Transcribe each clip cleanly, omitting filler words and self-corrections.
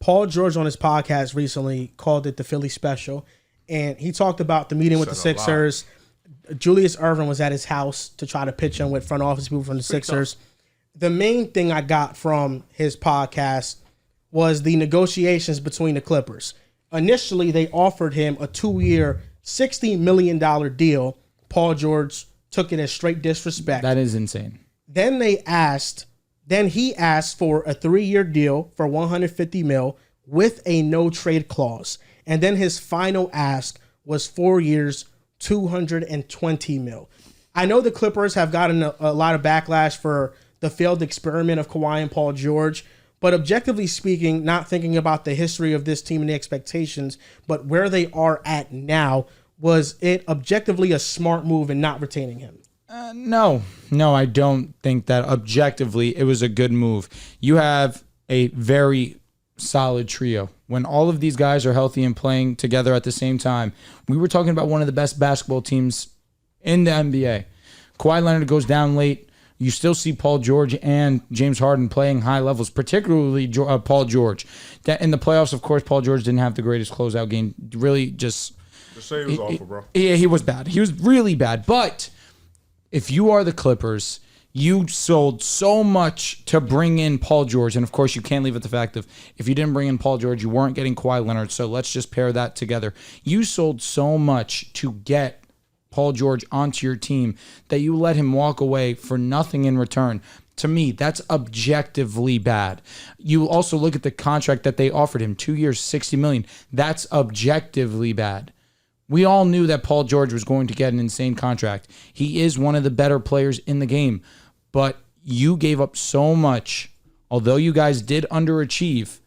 Paul George on his podcast recently called it the Philly special, and he talked about the meeting with the Sixers. Julius Erving was at his house to try to pitch him with front office people from the Sixers. The main thing I got from his podcast was the negotiations between the Clippers. Initially, they offered him a 2-year, $60 million deal. Paul George took it as straight disrespect. That is insane. Then he asked for a 3-year deal for $150 million with a no trade clause. And then his final ask was 4 years, $220 million. I know the Clippers have gotten a lot of backlash for the failed experiment of Kawhi and Paul George, but objectively speaking, not thinking about the history of this team and the expectations, but where they are at now, was it objectively a smart move in not retaining him? No, I don't think that objectively it was a good move. You have a very solid trio. When all of these guys are healthy and playing together at the same time, we were talking about one of the best basketball teams in the NBA. Kawhi Leonard goes down late. You still see Paul George and James Harden playing high levels, particularly Paul George. That in the playoffs, of course, Paul George didn't have the greatest closeout game. Really just... Just say he was awful, bro. Yeah, he was bad. He was really bad. But if you are the Clippers, you sold so much to bring in Paul George. And, of course, you can't leave it the fact of if you didn't bring in Paul George, you weren't getting Kawhi Leonard. So let's just pair that together. You sold so much to get Paul George onto your team that you let him walk away for nothing in return. To me, that's objectively bad. You also look at the contract that they offered him, 2 years, $60 million. That's objectively bad. We all knew that Paul George was going to get an insane contract. He is one of the better players in the game, but you gave up so much. Although you guys did underachieve,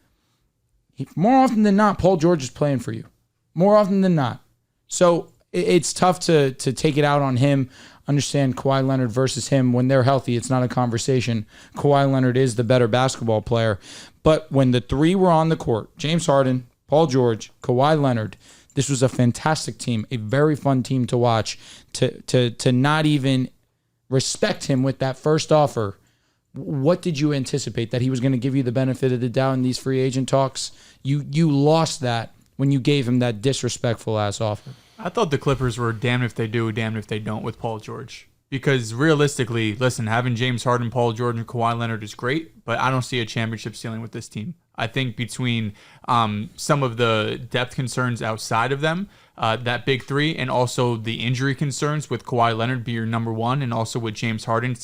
more often than not, Paul George is playing for you. More often than not. So it's tough to take it out on him. Understand Kawhi Leonard versus him. When they're healthy, it's not a conversation. Kawhi Leonard is the better basketball player. But when the three were on the court, James Harden, Paul George, Kawhi Leonard, this was a fantastic team, a very fun team to watch. To not even respect him with that first offer, what did you anticipate? That he was going to give you the benefit of the doubt in these free agent talks? You lost that when you gave him that disrespectful ass offer. I thought the Clippers were damned if they do, damned if they don't with Paul George. Because realistically, listen, having James Harden, Paul George, and Kawhi Leonard is great, but I don't see a championship ceiling with this team. I think between some of the depth concerns outside of them, that big three, and also the injury concerns with Kawhi Leonard be your number one, and also with James Harden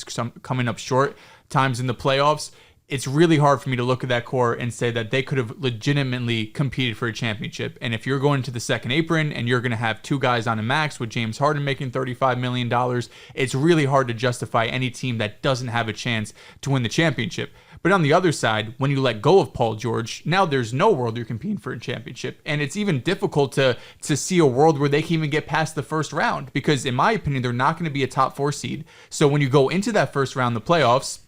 coming up short times in the playoffs, it's really hard for me to look at that core and say that they could have legitimately competed for a championship. And if you're going to the second apron and you're going to have two guys on a max with James Harden making $35 million, it's really hard to justify any team that doesn't have a chance to win the championship. But on the other side, when you let go of Paul George, now there's no world you're competing for a championship. And it's even difficult to see a world where they can even get past the first round, because in my opinion, they're not going to be a top 4 seed. So when you go into that first round, the playoffs,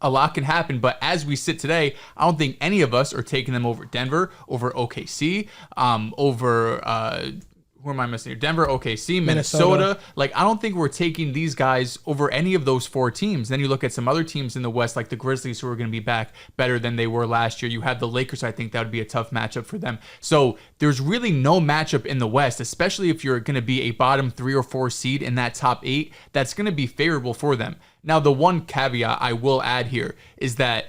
a lot can happen, but as we sit today, I don't think any of us are taking them over Denver, over OKC, over who am I missing here? Denver, OKC, Minnesota. Like, I don't think we're taking these guys over any of those 4 teams. Then you look at some other teams in the West, like the Grizzlies, who are going to be back better than they were last year. You have the Lakers. I think that would be a tough matchup for them. So there's really no matchup in the West, especially if you're going to be a bottom 3 or 4 seed in that top 8, that's going to be favorable for them. Now, the one caveat I will add here is that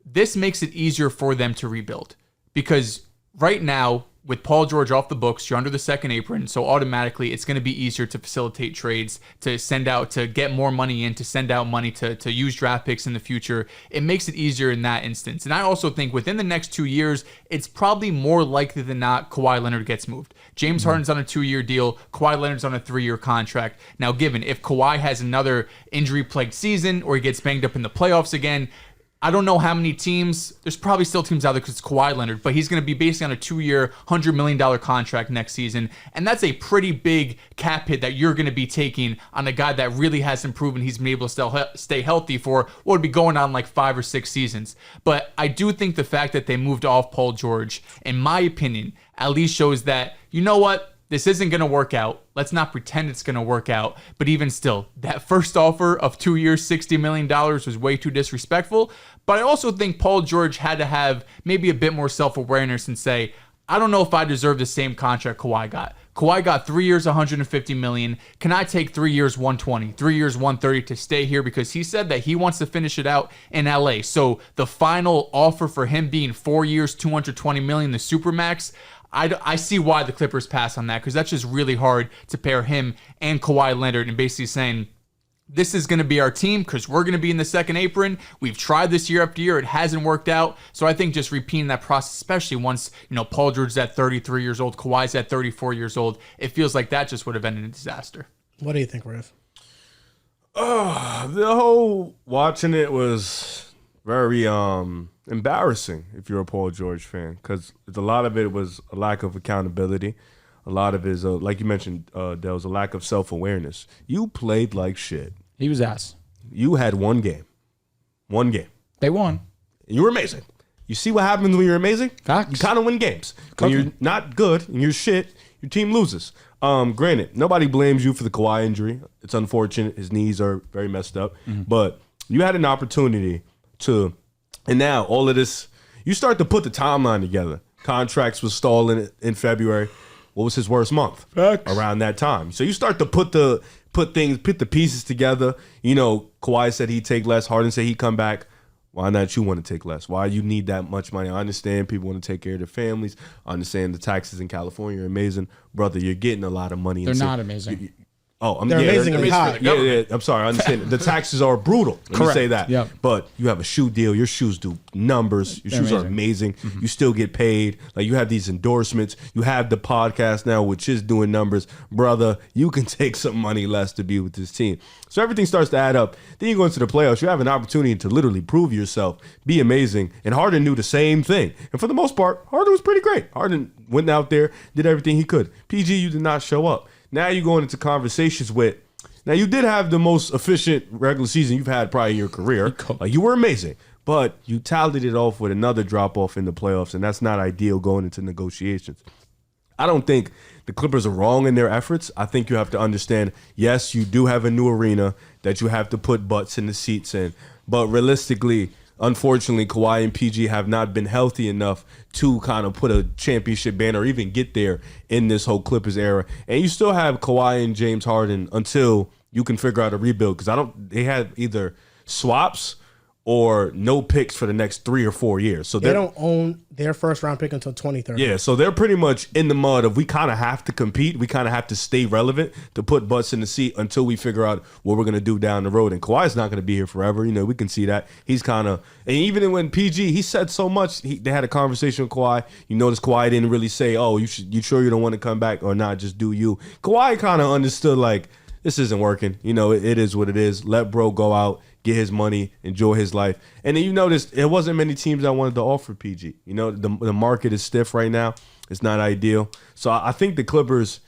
this makes it easier for them to rebuild, because right now, with Paul George off the books, you're under the second apron, so automatically it's going to be easier to facilitate trades, to send out, to get more money in, to send out money, to use draft picks in the future. It makes it easier in that instance. And I also think within the next 2 years, it's probably more likely than not Kawhi Leonard gets moved. James Harden's on a 2-year deal. Kawhi Leonard's on a 3-year contract. Now, given if Kawhi has another injury-plagued season or he gets banged up in the playoffs again, I don't know how many teams. There's probably still teams out there because it's Kawhi Leonard, but he's going to be basically on a 2-year, $100 million contract next season. And that's a pretty big cap hit that you're going to be taking on a guy that really hasn't proven he's been able to stay healthy for what would be going on like 5 or 6 seasons. But I do think the fact that they moved off Paul George, in my opinion, at least shows that, you know what? this isn't going to work out. Let's not pretend it's going to work out. But even still, that first offer of 2 years, $60 million was way too disrespectful. But I also think Paul George had to have maybe a bit more self-awareness and say, I don't know if I deserve the same contract Kawhi got. Kawhi got 3 years, $150 million. Can I take 3 years, 120, 3 years, 130 to stay here? Because he said that he wants to finish it out in LA. So the final offer for him being 4 years, $220 million, the Supermax, I see why the Clippers pass on that, because that's just really hard to pair him and Kawhi Leonard and basically saying, this is going to be our team because we're going to be in the second apron. We've tried this year after year. It hasn't worked out. So I think just repeating that process, especially once, Paul George's at 33 years old, Kawhi's at 34 years old, it feels like that just would have ended in disaster. What do you think, Riff? The whole watching it was very embarrassing if you're a Paul George fan, because a lot of it was a lack of accountability. A lot of it is, like you mentioned, there was a lack of self-awareness. You played like shit. He was ass. You had one game. One game. They won. You were amazing. You see what happens when you're amazing? Facts. You kind of win games. When you're not good and you're shit, your team loses. Granted, nobody blames you for the Kawhi injury. It's unfortunate. His knees are very messed up. But you had an opportunity to, and now all of this, you start to put the timeline together. Contracts was stalling in February. What was his worst month? Facts. Around that time. So you start to put the pieces together. Kawhi said he'd take less. Harden said he'd come back. Why not you want to take less? Why you need that much money? I understand people want to take care of their families. I understand the taxes in California are amazing. Brother, you're getting a lot of money. They're not amazing. They're amazingly high. Yeah, I'm sorry. I understand. The taxes are brutal. Let me say that. Yep. But you have a shoe deal. Your shoes do numbers. Your shoes are amazing. You still get paid. Like, you have these endorsements. You have the podcast now, which is doing numbers. Brother, you can take some money less to be with this team. So everything starts to add up. Then you go into the playoffs. You have an opportunity to literally prove yourself, be amazing. And Harden knew the same thing. And for the most part, Harden was pretty great. Harden went out there, did everything he could. PG, you did not show up. Now you're going into conversations with. Now, you did have the most efficient regular season you've had probably in your career. Like, you were amazing, but you tallied it off with another drop off in the playoffs, and that's not ideal going into negotiations. I don't think the Clippers are wrong in their efforts. I think you have to understand, yes, you do have a new arena that you have to put butts in the seats in, but realistically, unfortunately, Kawhi and PG have not been healthy enough to kind of put a championship banner or even get there in this whole Clippers era. And you still have Kawhi and James Harden until you can figure out a rebuild, because they had either swaps or no picks for the next 3 or 4 years. So they don't own their first round pick until 2030. Yeah, so they're pretty much in the mud of, we kind of have to compete. We kind of have to stay relevant to put butts in the seat until we figure out what we're going to do down the road. And Kawhi's not going to be here forever. We can see that. He's kind of, and even when PG, he said so much, they had a conversation with Kawhi. You notice Kawhi didn't really say, oh, you sure you don't want to come back or not, just do you. Kawhi kind of understood, like, this isn't working. It is what it is. Let bro go out, get his money, enjoy his life. And then you notice there wasn't many teams that wanted to offer PG. The market is stiff right now. It's not ideal. So I think the Clippers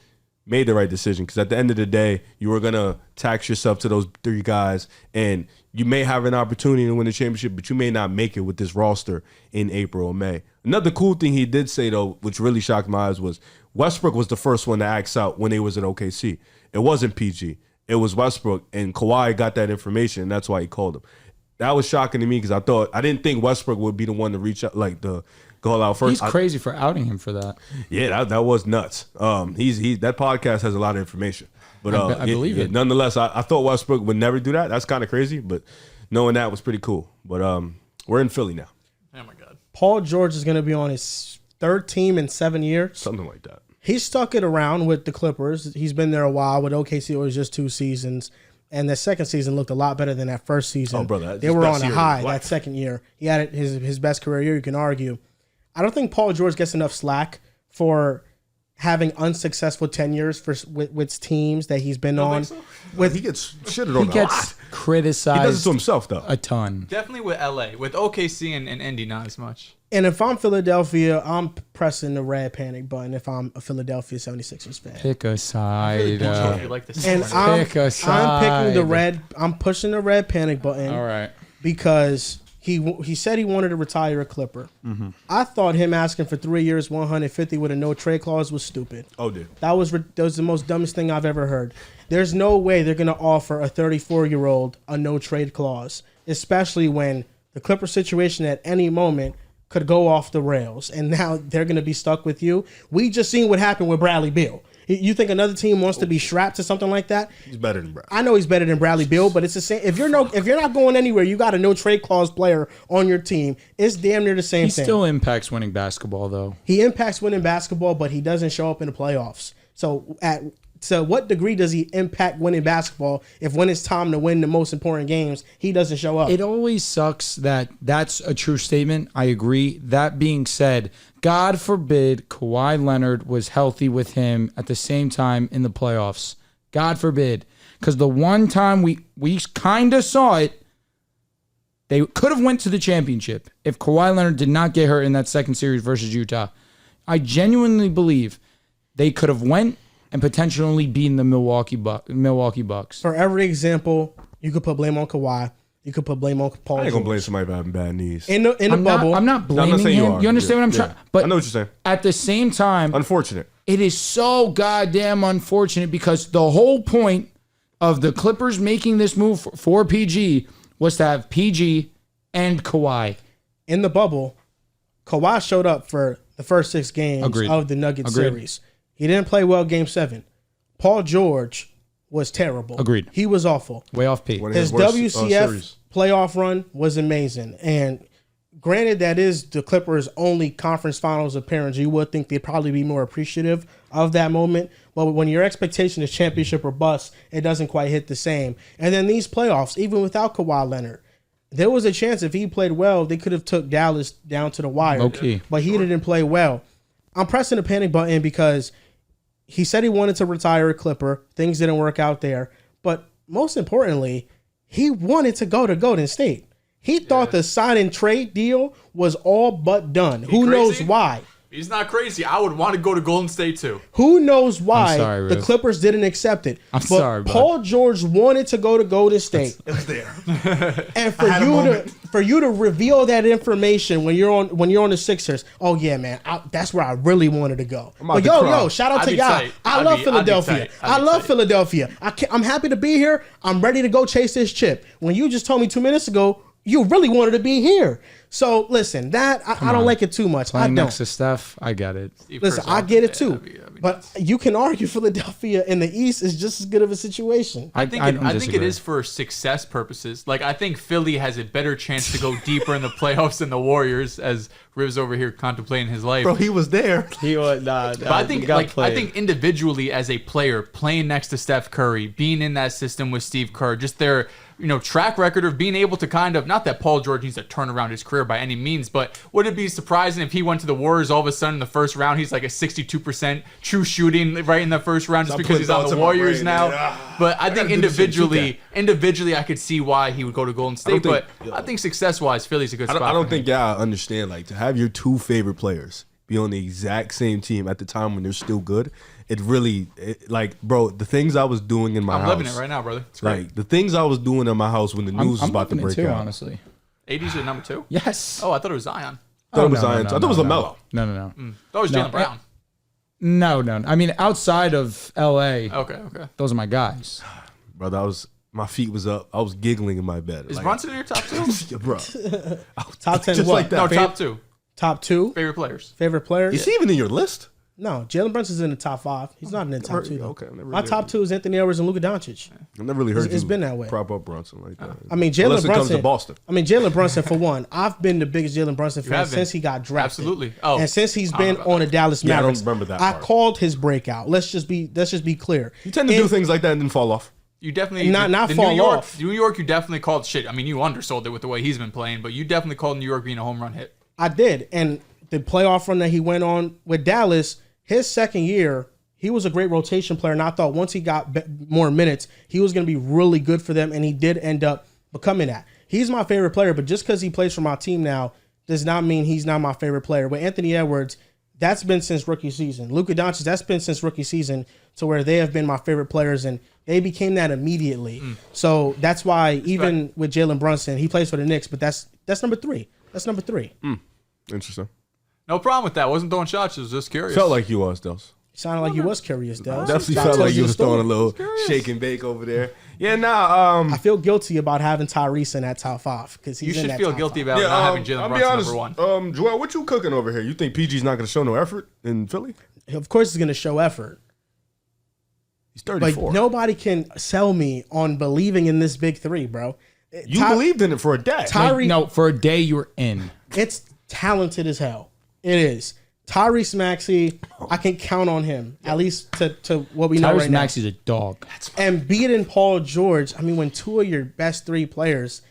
made the right decision, because at the end of the day, you were going to tax yourself to those 3 guys, and you may have an opportunity to win the championship, but you may not make it with this roster in April or May. Another cool thing he did say, though, which really shocked my eyes, was Westbrook was the first one to ask out when they was at OKC. It wasn't PG. It was Westbrook, and Kawhi got that information, and that's why he called him. That was shocking to me, because I didn't think Westbrook would be the one to reach out, like, the go out first. He's crazy for outing him for that. Yeah, that was nuts. That podcast has a lot of information, but I believe it. Nonetheless, I thought Westbrook would never do that. That's kind of crazy, but knowing that was pretty cool. But we're in Philly now. Oh my God. Paul George is going to be on his 3rd team in 7 years. Something like that. He stuck it around with the Clippers. He's been there a while. With OKC, it was just 2 seasons. And the second season looked a lot better than that first season. Oh, brother. They were on a high that second year. He had his best career year, you can argue. I don't think Paul George gets enough slack for having unsuccessful tenures with teams that he's been on. So? He gets shitted on He gets criticized. He does it to himself, though. A ton. Definitely with LA. With OKC and Indy, not as much. And if I'm Philadelphia, I'm pressing the red panic button if I'm a Philadelphia 76ers fan. Pick a side. Really you like this And Pick a side. I'm picking the red. I'm pushing the red panic button. All right. Because He said he wanted to retire a Clipper. Mm-hmm. I thought him asking for 3 years, 150 with a no trade clause was stupid. Oh, dude. That was the most dumbest thing I've ever heard. There's no way they're going to offer a 34-year-old a no trade clause, especially when the Clipper situation at any moment could go off the rails, and now they're going to be stuck with you. We just seen what happened with Bradley Beal. You think another team wants to be strapped to something like that? He's better than Brad. I know he's better than Bradley Beal, but it's the same. If you're not going anywhere, you got a no trade clause player on your team. It's damn near the same He thing. still impacts winning basketball, though. He impacts winning basketball, but he doesn't show up in the playoffs. So what degree does he impact winning basketball if when it's time to win the most important games, he doesn't show up? It always sucks that that's a true statement. I agree. That being said, God forbid Kawhi Leonard was healthy with him at the same time in the playoffs. God forbid. Because the one time we kind of saw it, they could have went to the championship if Kawhi Leonard did not get hurt in that second series versus Utah. I genuinely believe they could have went and potentially beaten the Milwaukee Bucks. For every example, you could put blame on Kawhi. You could put blame on Paul I ain't George. gonna blame somebody for having bad knees. In the bubble. I'm not No, blaming saying him. You understand what I'm trying? But I know what you're saying. at the same time, Unfortunate. it is so goddamn unfortunate because the whole point of the Clippers making this move for PG was to have PG and Kawhi. In the bubble, Kawhi showed up for the first 6 games Agreed. of the Nuggets Agreed. series. He didn't play well Game 7. Paul George was terrible. Agreed. He was awful. Way off P. One of His worst, WCF series. playoff run was amazing. And granted, that is the Clippers' only conference finals appearance. You would think they'd probably be more appreciative of that moment. But when your expectation is championship or bust, it doesn't quite hit the same. And then these playoffs, even without Kawhi Leonard, there was a chance if he played well, they could have took Dallas down to the wire. Low-key. But he didn't play well. I'm pressing the panic button because he said he wanted to retire a Clipper. Things didn't work out there. But most importantly, he wanted to go to Golden State. He thought the sign and trade deal was all but done. Who knows crazy? why? He's not crazy. I would want to go to Golden State too. Who knows why I'm sorry, the Riz. Clippers didn't accept it? I'm sorry, bud. Paul George wanted to go to Golden State. It was there. And for you to reveal that information when you're on the Sixers, oh yeah, man, that's where I really wanted to go. about But to cry. yo, shout out I'd to be y'all. tight. I I'd love be Philadelphia. tight. I I'd be love tight. Philadelphia. I'm happy to be here. I'm ready to go chase this chip. When you just told me 2 minutes ago, you really wanted to be here. So listen, that I don't like it too much. Playing I don't. next to Steph, I get it. Listen, I get it too. But you can argue Philadelphia in the East is just as good of a situation. I think don't it disagree. is for success purposes. Like I think Philly has a better chance to go deeper in the playoffs than the Warriors, as Riv's over here contemplating his life. Bro, he was there. He was But I think individually as a player, playing next to Steph Curry, being in that system with Steve Kerr, just their track record of being able to kind of, not that Paul George needs to turn around his career by any means, but would it be surprising if he went to the Warriors all of a sudden in the first round he's like a 62% true shooting right in the first round just I'm because he's on putting the thoughts in my Warriors brain, now? man. But I think gotta do this shit, shoot individually I could see why he would go to Golden State, think- but I think success-wise Philly's a good spot. I don't for think y'all understand, like, to have your 2 favorite players be on the exact same team at the time when they're still good, like, bro, the things I was doing in my I'm house. living it right now, brother. It's great. Like, the things I was doing in my house when the news was about to loving it break too, out. honestly. 80's your number 2? Yes. Oh, I thought it was Zion. I thought it was no, Zion. no, I thought it was no, LaMelo. No. That was No, Jalen Brown. No. I mean, outside of LA, Okay. those are my guys. Brother, my feet was up. I was giggling in my bed. Is like, Brunson in your top 2? Yeah, bro. Top 10 Just what? like that. No, Fav- top 2. Top 2 Favorite players. favorite players? Is he even in your list? No, Jalen Brunson's in the top 5. He's not in the top 2 though. Okay, never My really- top 2 is Anthony Edwards and Luka Doncic. I've never really heard It's you been that way. prop up Brunson like that. I mean, Unless Jalen it comes Brunson. to Boston. I mean, Jalen Brunson for one. I've been the biggest Jalen Brunson fan have been. since he got drafted. Absolutely. Oh, and since he's I don't been know about on the Dallas Yeah, I don't Mavericks, remember that I part. called his breakout. Let's just be clear. You tend to do things like that and then fall off. You definitely Not the fall New York, off. New York. You definitely called shit. I mean, you undersold it with the way he's been playing, but you definitely called New York being a home run hit. I did, and the playoff run that he went on with Dallas, his second year, he was a great rotation player, and I thought once he got more minutes, he was going to be really good for them, and he did end up becoming that. He's my favorite player, but just because he plays for my team now does not mean he's not my favorite player. With Anthony Edwards, that's been since rookie season. Luka Doncic, that's been since rookie season, to where they have been my favorite players, and they became that immediately. So that's why even with Jalen Brunson, he plays for the Knicks, but that's That's number three. That's number three. Interesting. No problem with that. Wasn't throwing shots. I was just curious. Felt like you was, though. Sounded like you was curious, Del. Definitely God felt tells like you the was throwing a story. little shake and bake over there. Yeah, nah. I feel guilty about having Tyrese in that top five because you should feel guilty about Yeah, not having Jalen I'll be Brunson honest. number one. Joel, what you cooking over here? You think PG's not going to show no effort in Philly? Of course, he's going to show effort. He's But 34. nobody can sell me on believing in this big three, bro. You believed in it for a day. Tyrese, No, for a day you were in. it's talented as hell. It is. Tyrese Maxey, I can count on him, at least to what we know Tyrese right now. Maxey's a dog. And beating Paul George, I mean, when two of your best three players,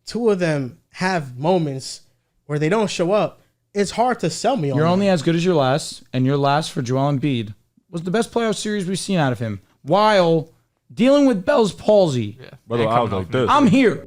two of them have moments where they don't show up, it's hard to sell me on You're that. only as good as your last, and your last for Joel Embiid was the best playoff series we've seen out of him, while dealing with Bell's palsy. Brother, And I was coming like off this. I'm here.